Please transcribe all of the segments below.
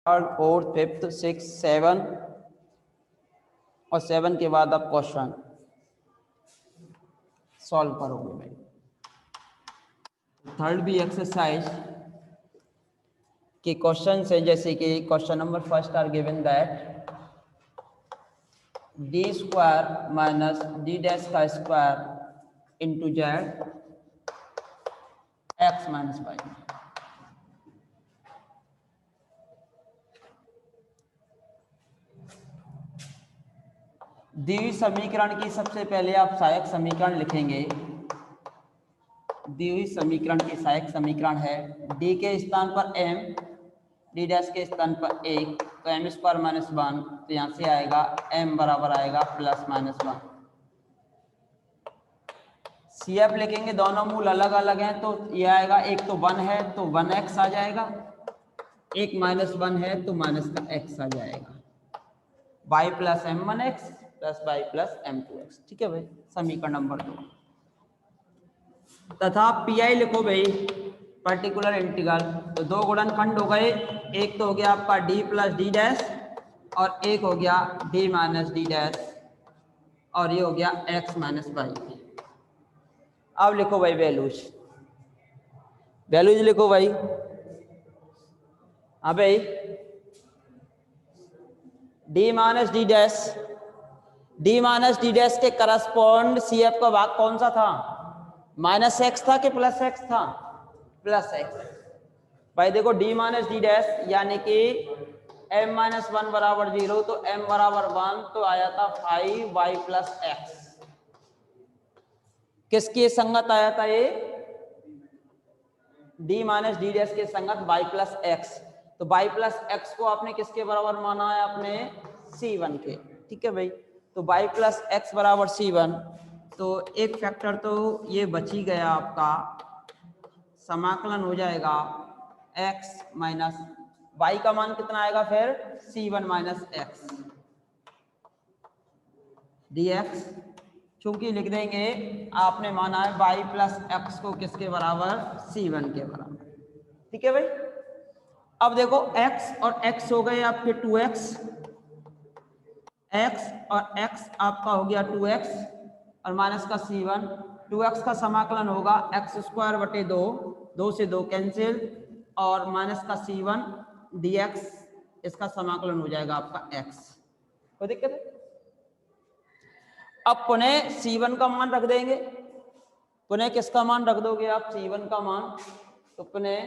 Third, fourth, fifth, six, seven और 7 के बाद आप क्वेश्चन सॉल्व करोगे भाई। थर्ड भी एक्सरसाइज के क्वेश्चन है, जैसे कि question number first are given that D square minus D dash का square into Z X minus Y. दी हुई समीकरण की सबसे पहले आप सहायक समीकरण लिखेंगे। दी हुई समीकरण की सहायक समीकरण है डी के स्थान पर एम, डी डैश के स्थान पर एक, तो एम स्क्वायर माइनस वन, तो यहाँ से आएगा एम बराबर आएगा plus minus one. C F लिखेंगे, दोनों मूल अलग अलग हैं तो ये आएगा, एक तो वन है तो वन एक्स आ जाएगा, एक माइनस वन है तो माइनस का एक्स आ जाएगा। Y plus m one x plus y plus m two x. ठीक है भाई, समीकरण नंबर 2 तथा पी आई लिखो भाई, पर्टिकुलर इंटीग्रल। तो दो गुणनखंड हो गए, एक तो हो गया आपका डी प्लस डी डैश और एक हो गया डी माइनस डी डैश और ये हो गया एक्स माइनस वाई। अब लिखो भाई वैल्यूज, वैल्यूज लिखो भाई। हाँ भाई, D minus D dash, D minus D dash के करस्पॉन्ड सी एफ का भाग कौन सा था? माइनस एक्स था कि प्लस एक्स था? Plus x. भाई देखो डी माइनस डी डैश यानी कि एम माइनस वन बराबर 0, तो एम बराबर 1 तो आया था 5 वाई प्लस एक्स। किसके संगत आया था ये? डी माइनस डी डैश के संगत वाई प्लस एक्स। तो वाई प्लस एक्स को आपने किसके बराबर माना है? अपने C1 के। ठीक है भाई, तो वाई प्लस एक्स बराबर C1, तो एक फैक्टर तो ये बच ही गया आपका, समाकलन हो जाएगा x माइनस वाई का मान कितना आएगा फिर? C1 माइनस एक्स dx, चूंकि लिख देंगे आपने माना है y प्लस एक्स को किसके बराबर? C1 के बराबर। ठीक है भाई, अब देखो x और x हो गए आपके 2x, x और x आपका हो गया 2x और माइनस का C1, 2x का समाकलन होगा एक्स स्क्वायर बटे 2, 2 से 2 कैंसिल और माइनस का C1 dx, इसका समाकलन हो जाएगा आपका x। कोई दिक्कत है? अब पुनः C1 का मान रख देंगे, पुनः किसका मान रख दोगे आप? C1 का मान। तो पुनः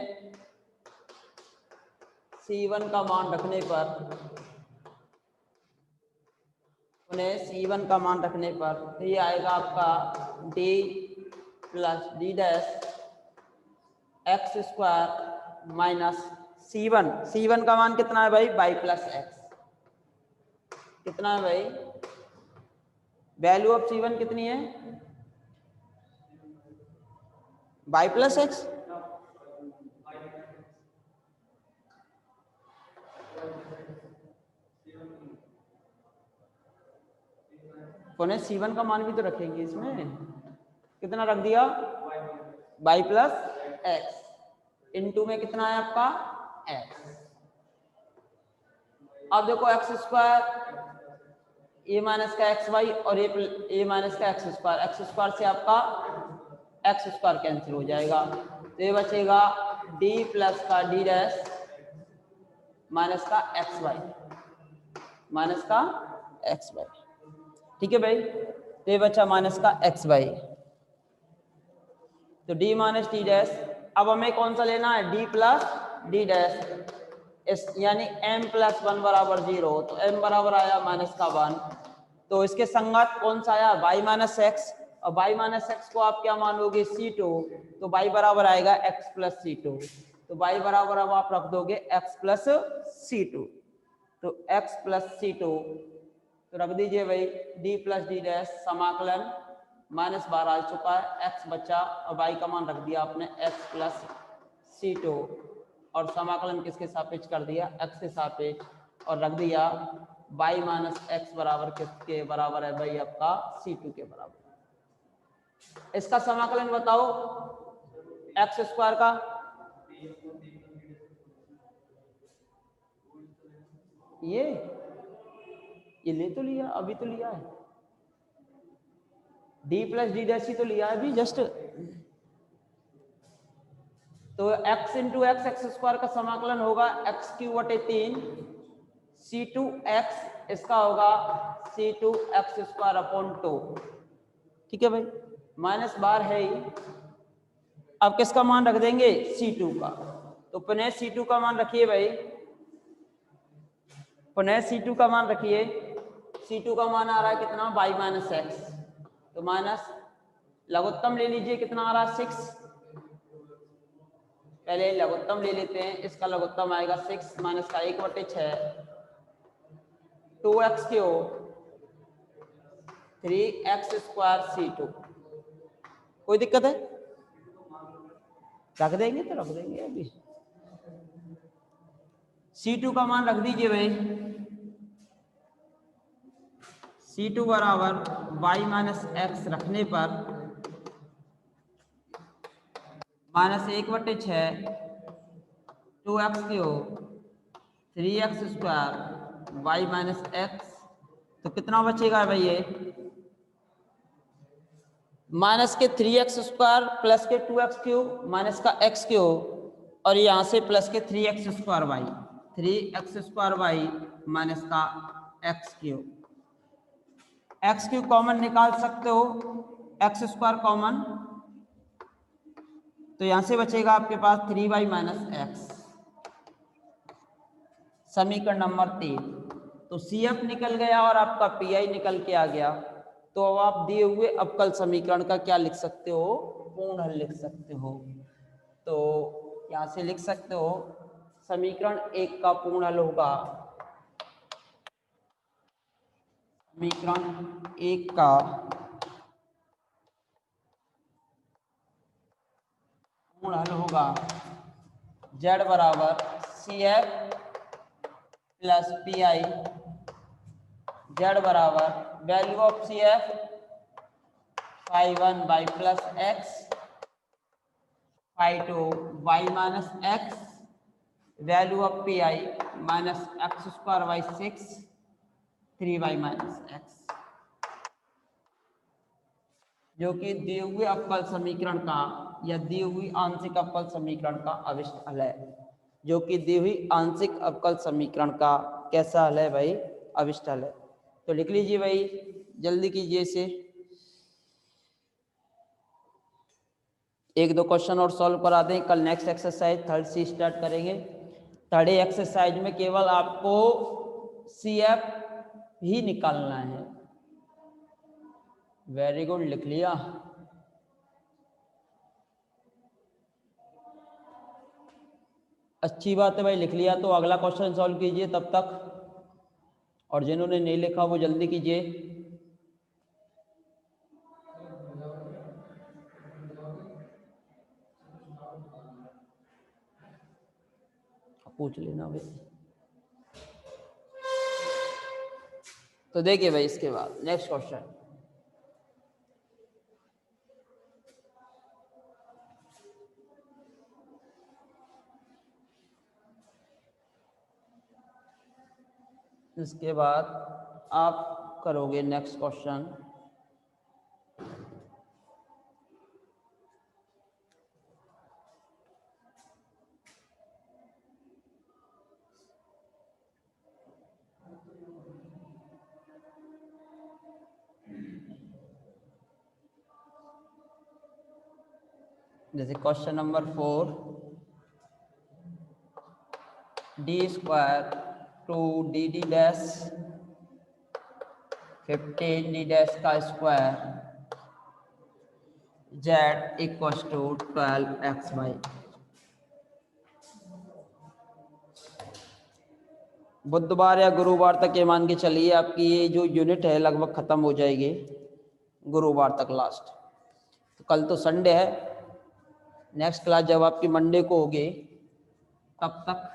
C1 का मान रखने पर, पुनः C1 का मान रखने पर ये आएगा आपका d plus D dash x square minus C1, C1 का मान कितना है भाई? y plus x. कितना है भाई? वैल्यू ऑफ C1 कितनी है? y plus x. पुनः C1 का मान भी तो रखेंगे इसमें। कितना रख दिया? y प्लस एक्स इंटू में कितना है आपका? x। अब देखो एक्स स्क्वायर, ए माइनस का एक्स वाई और ए माइनस का एक्स स्क्वायर से आपका एक्स स्क्वायर कैंसिल हो जाएगा, तो ये बचेगा डी प्लस का डी डैश माइनस का एक्स वाई, माइनस का एक्स वाई। ठीक है भाई, तो ये बचा माइनस का एक्स वाई, तो डी माइनस डी डैश। अब हमें कौन सा लेना है? डी प्लस डी डैश, इस यानी m प्लस 1 बराबर 0, तो m बराबर आया माइनस का 1, तो इसके संगत कौन सा आया? y माइनस एक्स, और y माइनस एक्स को आप क्या मानोगे? C2, तो y बराबर आएगा x प्लस C2, तो y बराबर अब आप रख दोगे x प्लस C2, तो x प्लस C2, तो रख दीजिए भाई d प्लस डी डैश समाकलन माइनस 12 आ चुका है, x बचा और y का मान रख दिया आपने x प्लस C2 और समाकलन किसके सापेक्ष कर दिया? x के सापेक्ष, और रख दिया y माइनस एक्स बराबर किसके बराबर है भाई? आपका C2 के बराबर। इसका समाकलन बताओ एक्स स्क्वायर का। ये ले तो लिया, अभी तो लिया है, डी प्लस डी डैश ही तो लिया है अभी जस्ट। तो x into x x square का समाकलन होगा एक्स क्यू बटे 3 सी टू एक्स, इसका होगा सी टू एक्स स्क्वायर अपॉन 2। ठीक है भाई, माइनस बार है ही। अब किसका मान रख देंगे, C2 का। तो पुनः C2 का मान रखिए भाई, पुनः C2 का मान रखिए। C2 का मान आ रहा है कितना, y माइनस एक्स, तो माइनस लघुत्तम ले लीजिए, कितना आ रहा है 6। पहले लघुत्तम ले लेते हैं, इसका लघुत्तम आएगा 6 माइनस का 1/6 2x Q 3x square C2। कोई दिक्कत है, रख देंगे तो रख देंगे अभी। C2 का मान रख दीजिए भाई, C2 बराबर y माइनस एक्स रखने पर minus 1/6 2x Q 3x square y minus x, तो कितना बचेगा भाई, ये माइनस के 3x स्क्वायर प्लस के 2x क्यू माइनस का x क्यू, और यहाँ से प्लस के 3x square y, 3x square y minus का x क्यू कॉमन निकाल सकते हो, x स्क्वायर कॉमन, तो यहाँ से बचेगा आपके पास 3y माइनस एक्स। समीकरण नंबर 3। तो CF निकल गया और आपका PI निकल के आ गया। तो अब आप दिए हुए अवकल समीकरण का क्या लिख सकते हो, पूर्ण हल लिख सकते हो। तो यहाँ से लिख सकते हो समीकरण 1 का पूर्ण हल होगा, समीकरण 1 का पूर्ण हल होगा z बराबर CF प्लस PI, z बराबर value of CF phi1 y plus x, phi2 y minus x, value of PI minus x square by 6 3y minus x, जो कि दिए हुए अवकल समीकरण का या दी हुई आंशिक अवकल समीकरण का अविष्ट हल है। जो कि दी हुई आंशिक अवकल समीकरण का कैसा हल है भाई, अविष्ट हल है। तो लिख लीजिए भाई, जल्दी कीजिए इसे, एक दो क्वेश्चन और सॉल्व करा दें, कल नेक्स्ट एक्सरसाइज थर्ड से स्टार्ट करेंगे। थर्ड एक्सरसाइज में केवल आपको CF ही निकालना है। वेरी गुड, लिख लिया। अच्छी बात है भाई, लिख लिया तो अगला क्वेश्चन सॉल्व कीजिए तब तक, और जिन्होंने नहीं लिखा वो जल्दी कीजिए। पूछ लेना भाई। तो देखिए भाई, इसके बाद नेक्स्ट क्वेश्चन, इसके बाद आप करोगे नेक्स्ट क्वेश्चन, जैसे question number 4, D square 2dd dash 15d dash का square z equal to 12xy। बुधवार या गुरुवार तक ये मान के चलिए आपकी ये जो यूनिट है लगभग खत्म हो जाएगी, गुरुवार तक लास्ट। तो कल तो संडे है, नेक्स्ट क्लास जब आपकी मंडे को होगी तब तक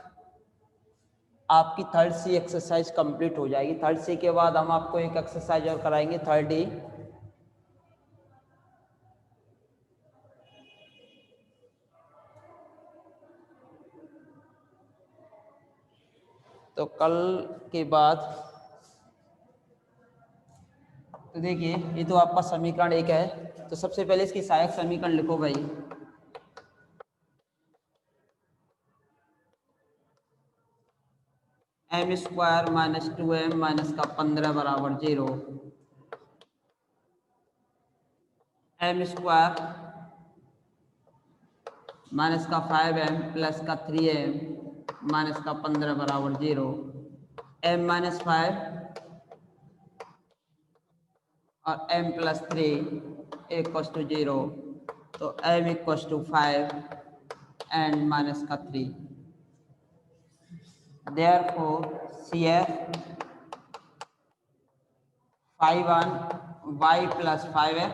आपकी थर्ड सी एक्सरसाइज कंप्लीट हो जाएगी। थर्ड सी के बाद हम आपको एक एक्सरसाइज और कराएंगे, थर्ड डी। तो कल के बाद तो देखिए ये तो आपका समीकरण 1 है, तो सबसे पहले इसकी सहायक समीकरण लिखो भाई। m square minus 2m minus का 15 बराबर 0, m स्क्वायर माइनस का 5m प्लस का 3m माइनस का 15 बराबर 0, m माइनस 5 और m प्लस 3 इक्वल्स टू 0, तो m equals to 5 and minus का 3। Therefore CF 5 y plus 5x,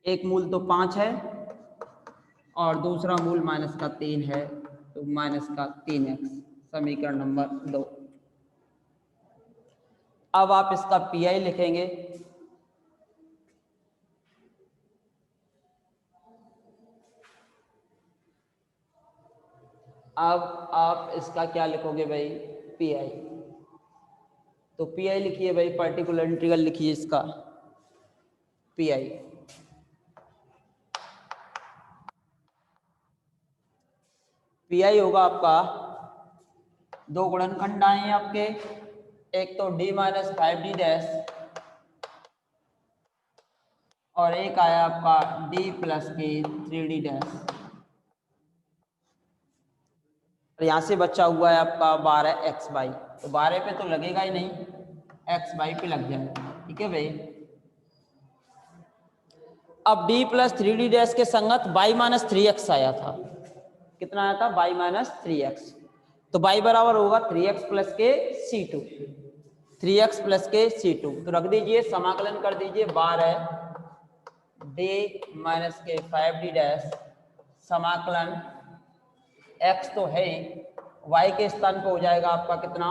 एक मूल तो 5 है और दूसरा मूल माइनस का 3 है, तो माइनस का 3x, समीकरण नंबर 2। अब आप इसका पीआई लिखेंगे। अब आप इसका क्या लिखोगे भाई, पीआई। तो पीआई लिखिए भाई, पर्टिकुलर इंटीग्रल लिखिए इसका पीआई। पीआई होगा आपका, दो गुणनखंड आए हैं आपके, एक तो d माइनस 5d डैश और एक आया आपका d प्लस के 3d डैश। यहाँ से बचा हुआ है आपका 12x/, तो 12 पे तो लगेगा ही नहीं, x/, पे लग जाएगा। ठीक है भाई। अब d प्लस 3d डैश के संगत y माइनस 3x आया था। कितना आया था, y माइनस 3x, तो y बराबर होगा 3x प्लस के c2, 3x प्लस के c2। तो रख दीजिए, समाकलन कर दीजिए 12 d माइनस के 5d डैश समाकलन x तो है ही, y के स्थान पे हो जाएगा आपका कितना,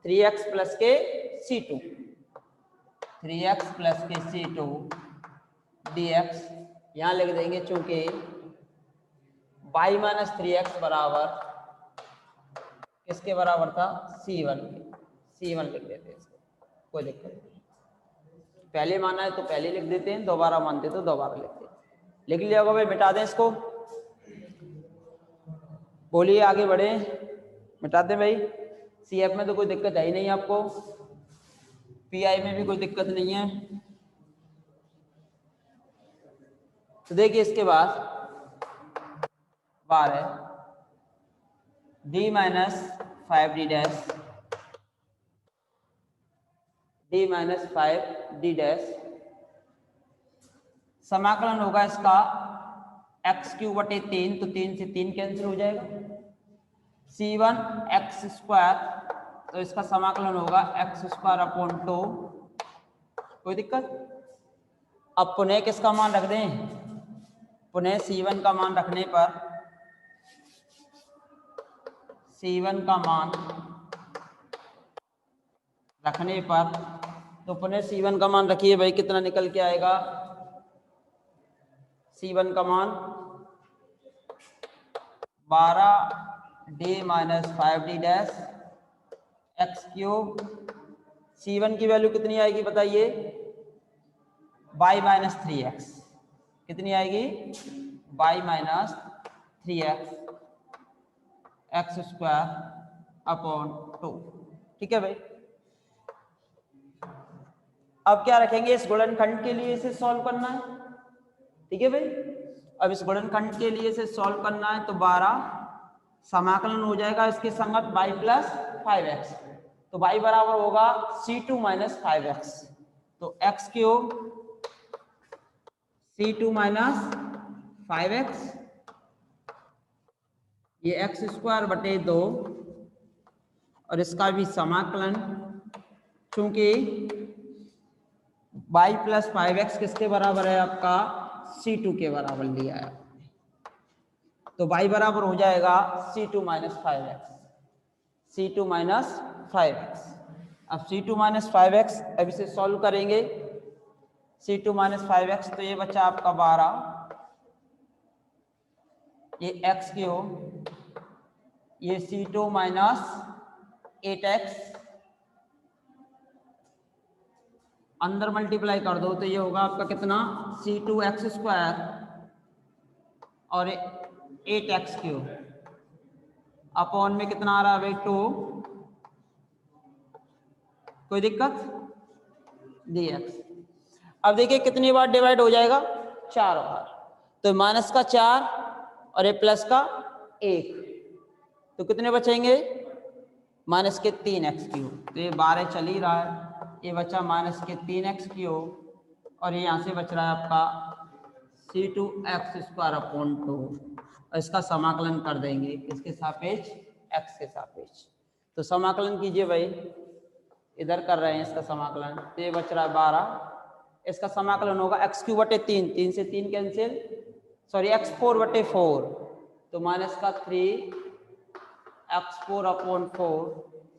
3x प्लस के c2, 3x प्लस के c2 dx। यहाँ लिख देंगे चूंकि y माइनस 3x बराबर किसके बराबर था, c1 के, c1 लिख देते हैं इसको, कोई दिक्कत नहीं। पहले माना है तो पहले लिख देते हैं, दोबारा मानते तो दोबारा लिखते हैं। लिख लिया होगा भाई, मिटा दें इसको, बोलिए आगे बढ़े, मिटा दें भाई। सीएफ में तो कोई दिक्कत है ही नहीं आपको, पीआई में भी कोई दिक्कत नहीं है। तो देखिए इसके बाद बार है d minus 5d dash, d minus 5d dash समाकलन होगा इसका x³/3, तो 3 से 3 कैंसिल हो जाएगा, c1 x², तो इसका समाकलन होगा x²/2। कोई दिक्कत। अब पुनः किसका मान रख दें, पुनः c1 का मान रखने पर, c1 का मान रखने पर, तो पुनः c1 का मान रखिए भाई, कितना निकल के आएगा, c1 का मान 12d minus 5d dash x³, c1 की वैल्यू कितनी आएगी बताइए, y माइनस 3x, कितनी आएगी, y माइनस 3x x²/2। ठीक है भाई। अब क्या रखेंगे, इस गुणनखंड के लिए इसे सॉल्व करना है। ठीक है भाई। अब इस गुणनखंड के लिए इसे सॉल्व करना है, तो 12 समाकलन हो जाएगा इसके संगत y प्लस 5x, तो y बराबर होगा c2 माइनस 5x, तो x³ c2 माइनस 5x, ये x²/2 और इसका भी समाकलन, चूंकि y प्लस 5x किसके बराबर है आपका, c2 के बराबर लिया है, तो y बराबर हो जाएगा c2 minus 5x, c2 minus 5x। अब c2 माइनस 5x, अब इसे सॉल्व करेंगे, c2 माइनस 5x, तो ये बच्चा आपका 12, ये x³ ये C2 माइनस 8x अंदर मल्टीप्लाई कर दो तो ये होगा आपका कितना C2x² और 8x³ अपॉन में कितना आ रहा है भाई 2, कोई दिक्कत dx। अब देखिए कितनी बार डिवाइड हो जाएगा 4 बार, तो माइनस का 4 और ये प्लस का 1, तो कितने बचेंगे माइनस के 3x³, तो ये 12 चल ही रहा है, ये बचा माइनस के 3x³ और ये यहाँ से बच रहा है आपका C2x² अपॉन 2, और इसका समाकलन कर देंगे किसके सापेक्ष x के सापेक्ष। तो समाकलन कीजिए भाई, इधर कर रहे हैं इसका समाकलन, तो ये बच रहा है 12, इसका समाकलन होगा x³/3, 3 से 3 कैंसिल, सॉरी x4/4, तो माइनस का 3 x4 अपॉन 4,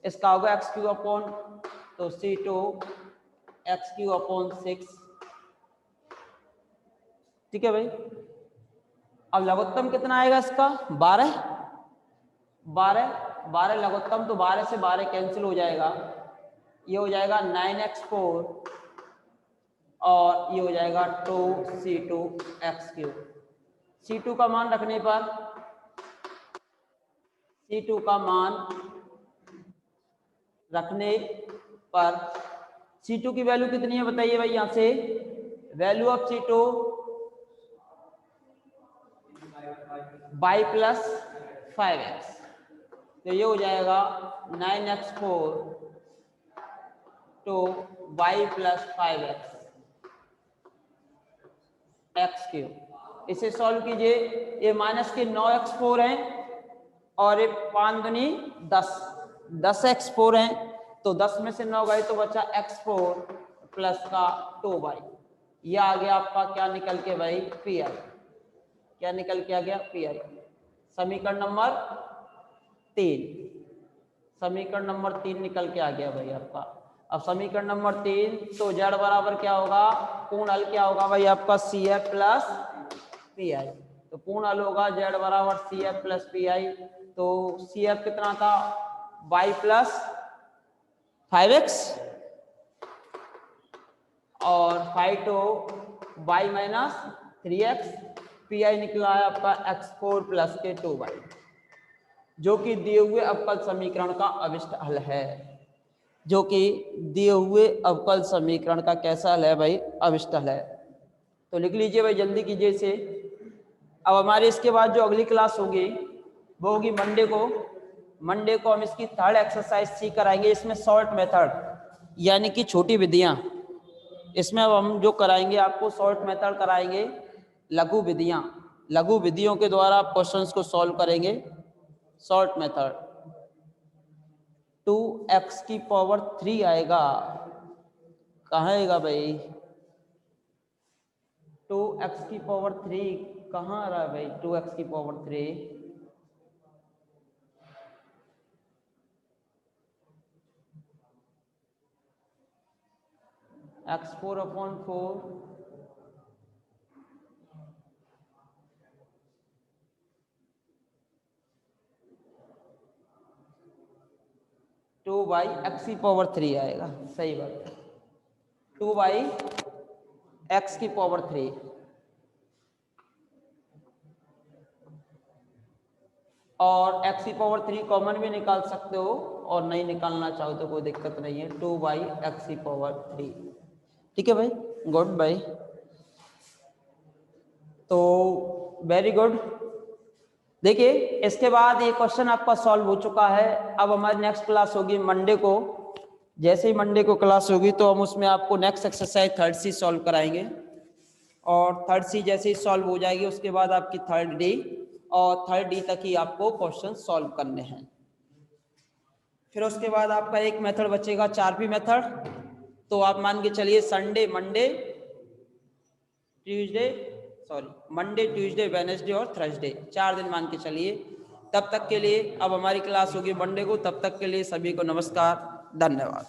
इसका होगा x³ अपॉन, तो C2 x³ अपॉन 6, ठीक है भाई। अब लघुत्तम कितना आएगा इसका 12 लघुत्तम, तो 12 से 12 कैंसिल हो जाएगा, ये हो जाएगा 9x4 और ये हो जाएगा 2C2x³। C2 का मान रखने पर, C2 का मान रखने पर C2 की वैल्यू कितनी है बताइए भाई, यहां से value of C2 y + 5x, तो ये हो जाएगा 9x4 तो y + 5x x³। इसे सॉल्व कीजिए, ये माइनस के 9x4 हैं और ये 5 दूनी 10x4 हैं, तो 10 में से 9 गए तो बचा x4 प्लस का 2y, ये आ गया आपका क्या निकल के भाई pi, क्या निकल के आ गया pi। समीकरण नंबर 3, समीकरण नंबर 3 निकल के आ गया भाई आपका। अब समीकरण नंबर 3, तो z बराबर क्या होगा, पूर्ण हल क्या होगा भाई आपका CF + PI, तो पूर्ण हल होगा z बराबर CF + PI, तो CF कितना था y + 5x और 5 तो y - 3x, PI निकला है आपका x4 + के 2y, जो कि दिए हुए अवकल समीकरण का अभिष्ट हल है, जो कि दिए हुए अवकल समीकरण का कैसा हल है भाई अभिष्ट हल है। तो लिख लीजिए भाई, जल्दी कीजिए इसे। अब हमारे इसके बाद जो अगली क्लास होगी वो होगी मंडे को हम इसकी 3rd एक्सरसाइज सी कराएंगे, इसमें शॉर्ट मेथड यानी कि छोटी विधियां, इसमें अब हम जो कराएंगे आपको शॉर्ट मेथड कराएंगे, लघु विधियों के द्वारा आप क्वेश्चंस को सॉल्व करेंगे। शॉर्ट मेथड 2x³ आएगा, कहाँ आएगा भाई 2x³ कहाँ आ रहा है भाई 2x³, x4/4 2/x³ आएगा, सही बात है 2/x³ और x³ कॉमन भी निकाल सकते हो और नहीं निकालना चाहो तो कोई दिक्कत नहीं है, 2/x³, ठीक है भाई, गुड भाई। तो वेरी गुड, देखिए इसके बाद ये क्वेश्चन आपका सॉल्व हो चुका है। अब हमारी नेक्स्ट क्लास होगी मंडे को, जैसे ही मंडे को क्लास होगी तो हम उसमें आपको नेक्स्ट एक्सरसाइज 3rd सी सॉल्व कराएंगे, और 3rd सी जैसे ही सॉल्व हो जाएगी उसके बाद आपकी 3rd डी, और 3rd डी तक ही आपको क्वेश्चन सॉल्व करने हैं। फिर उसके बाद आपका एक मेथड बचेगा 4P मेथड, तो आप मान के चलिए मंडे ट्यूसडे वेडनेसडे और थर्सडे 4 दिन मान के चलिए। तब तक के लिए अब हमारी क्लास होगी मंडे को, तब तक के लिए सभी को नमस्कार, धन्यवाद।